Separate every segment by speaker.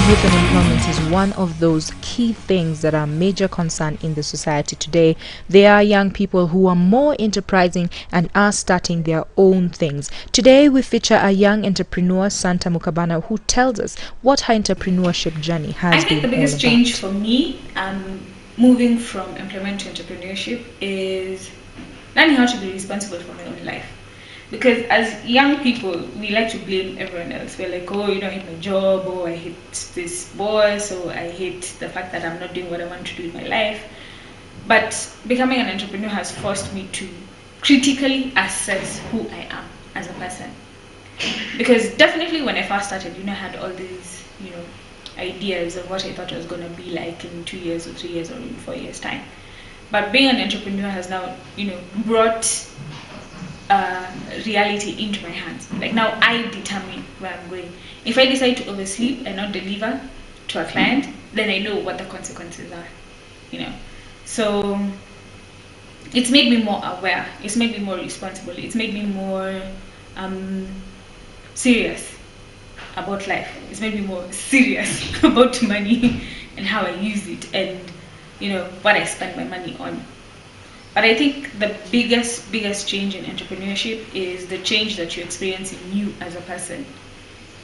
Speaker 1: youth unemployment is one of those key things that are major concern in the society today. There are young people who are more enterprising and are starting their own things. Today we feature a young entrepreneur, Santa Mukabana, who tells us what her entrepreneurship journey has
Speaker 2: I think the
Speaker 1: been all
Speaker 2: biggest change
Speaker 1: about.
Speaker 2: for me, moving from employment to entrepreneurship, is learning how to be responsible for my own life. Because as young people, we like to blame everyone else. We're like, oh, I hate my job, oh, I hate this boss, or I hate the fact that I'm not doing what I want to do in my life. But becoming an entrepreneur has forced me to critically assess who I am as a person. Because definitely when I first started, I had all these, ideas of what I thought I was going to be like in 2 years or 3 years or in 4 years' time. But being an entrepreneur has now, brought reality into my hands. Like now I determine where I'm going. If I decide to oversleep and not deliver to a client, then I know what the consequences are. So it's made me more aware. It's made me more responsible. It's made me more serious about life. It's made me more serious about money and how I use it and what I spend my money on. But I think the biggest change in entrepreneurship is the change that you experience in you as a person.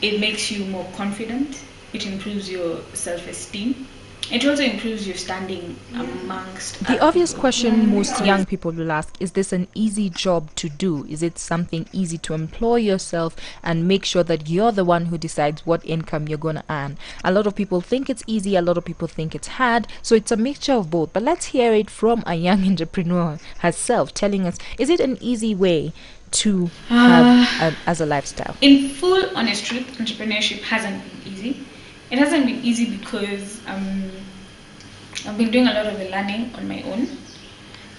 Speaker 2: It makes you more confident. It improves your self-esteem. It also improves your standing amongst
Speaker 1: The
Speaker 2: other
Speaker 1: obvious
Speaker 2: people.
Speaker 1: question most
Speaker 2: Because
Speaker 1: young people will ask, is this an easy job to do? Is it something easy to employ yourself and make sure that you're the one who decides what income you're going to earn? A lot of people think it's easy, a lot of people think it's hard, so it's a mixture of both. But let's hear it from a young entrepreneur herself telling us, is it an easy way to have as a lifestyle?
Speaker 2: in full honest truth, entrepreneurship hasn't been easy. It hasn't been easy because I've been doing a lot of the learning on my own,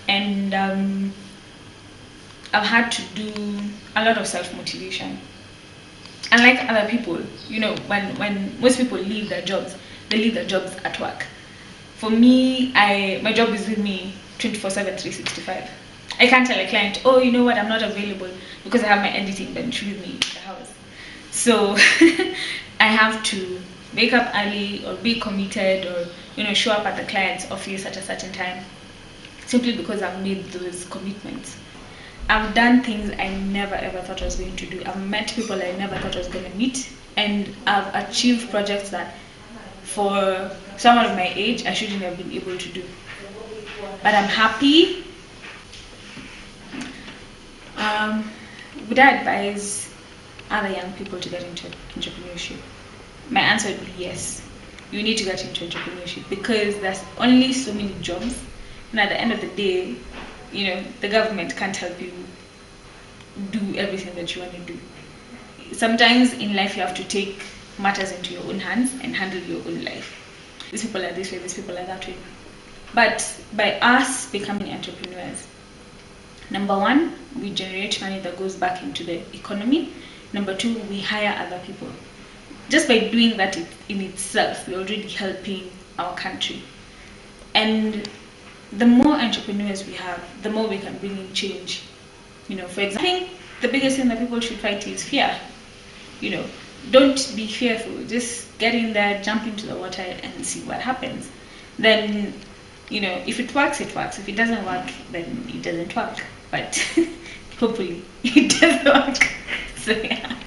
Speaker 2: and I've had to do a lot of self-motivation. Unlike other people, when most people leave their jobs, they leave their jobs at work. For me, my job is with me 24/7, 365. I can't tell a client, oh, you know what, I'm not available because I have my editing bench with me in the house. So I have to wake up early or be committed or show up at the client's office at a certain time simply because I've made those commitments. I've done things I never ever thought I was going to do. I've met people I never thought I was going to meet, and I've achieved projects that for someone of my age I shouldn't have been able to do. But I'm happy. Would I advise other young people to get into entrepreneurship? My answer would be yes. You need to get into entrepreneurship because there's only so many jobs, and at the end of the day, the government can't help you do everything that you want to do. Sometimes in life you have to take matters into your own hands and handle your own life. These people are this way, these people are that way. But by us becoming entrepreneurs, number one, we generate money that goes back into the economy. Number two, we hire other people. Just by doing that in itself, we're already helping our country. And the more entrepreneurs we have, the more we can bring in change. For example, I think the biggest thing that people should fight is fear. Don't be fearful. Just get in there, jump into the water and see what happens. Then, if it works, it works. If it doesn't work, then it doesn't work. But hopefully it does work. So yeah.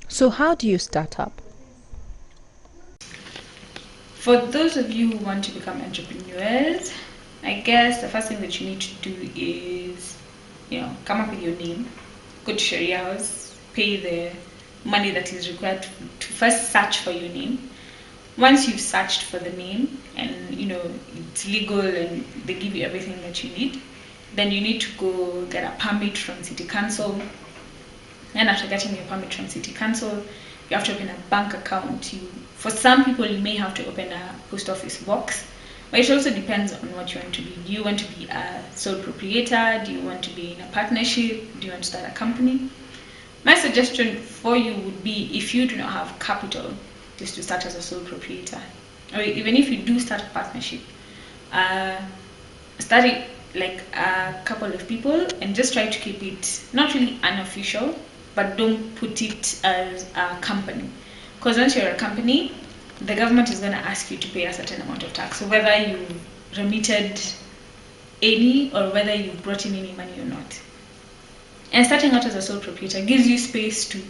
Speaker 1: So how do you start up?
Speaker 2: For those of you who want to become entrepreneurs, I guess the first thing that you need to do is, come up with your name, go to Sharia House, pay the money that is required to first search for your name. Once you've searched for the name and it's legal and they give you everything that you need, then you need to go get a permit from City Council. And after getting your permit from City Council, you have to open a bank account. For some people, you may have to open a post office box, but it also depends on what you want to be. Do you want to be a sole proprietor? Do you want to be in a partnership? Do you want to start a company? My suggestion for you would be, if you do not have capital, just to start as a sole proprietor. Or even if you do start a partnership, start it like a couple of people and just try to keep it not really unofficial, but don't put it as a company. Because once you're a company, the government is going to ask you to pay a certain amount of tax. So whether you remitted any or whether you brought in any money or not. And starting out as a sole proprietor gives you space to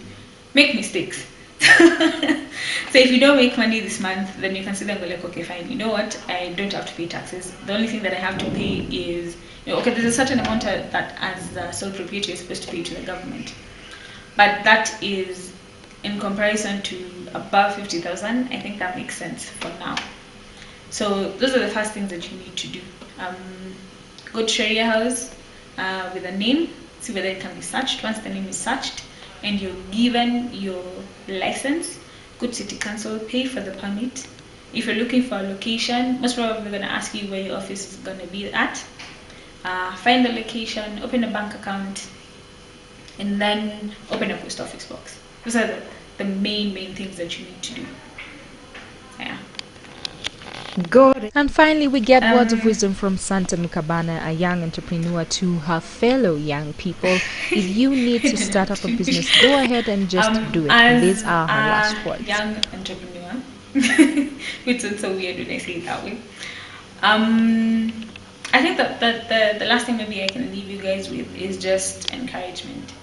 Speaker 2: make mistakes. So if you don't make money this month, then you can sit there and go like, okay, fine, you know what, I don't have to pay taxes. The only thing that I have to pay is, okay, there's a certain amount that as a sole proprietor you're supposed to pay to the government. But that is in comparison to above 50,000, I think that makes sense for now. So those are the first things that you need to do. Go to Sharia house with a name, see whether it can be searched. Once the name is searched and you're given your license, go to city council, pay for the permit. If you're looking for a location, most probably going to ask you where your office is going to be at. Find the location, open a bank account, and then open a post office box. Those are the main things that you need to do. Yeah.
Speaker 1: Got it. And finally, we get words of wisdom from Santa Mukabana, a young entrepreneur, to her fellow young people. If you need to start up a business, go ahead and just do it. These are her last words.
Speaker 2: Young entrepreneur, which is so weird when I say it that way. I think that the last thing maybe I can leave you guys with is just encouragement.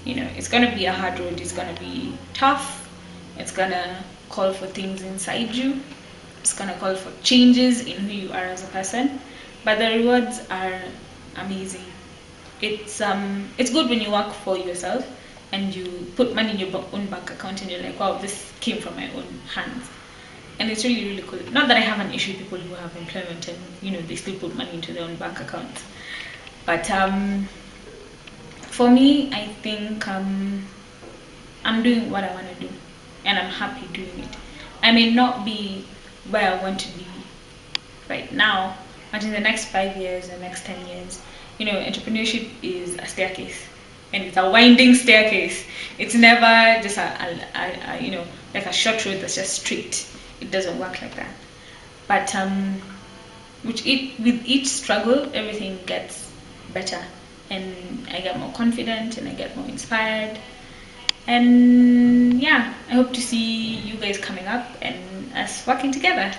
Speaker 2: It's gonna be a hard road. It's gonna be tough. It's gonna call for things inside you. It's gonna call for changes in who you are as a person, but the rewards are amazing. It's good when you work for yourself and you put money in your own bank account and you're like, wow, this came from my own hands, and it's really cool. Not that I have an issue with people who have employment and they still put money into their own bank accounts, but for me, I think I'm doing what I want to do and I'm happy doing it. I may not be where I want to be right now, but in the next 5 years and next 10 years, entrepreneurship is a staircase, and it's a winding staircase. It's never just like a short road that's just straight. It doesn't work like that. But with each struggle, everything gets better, and I get more confident and I get more inspired. And yeah, I hope to see you guys coming up and us working together.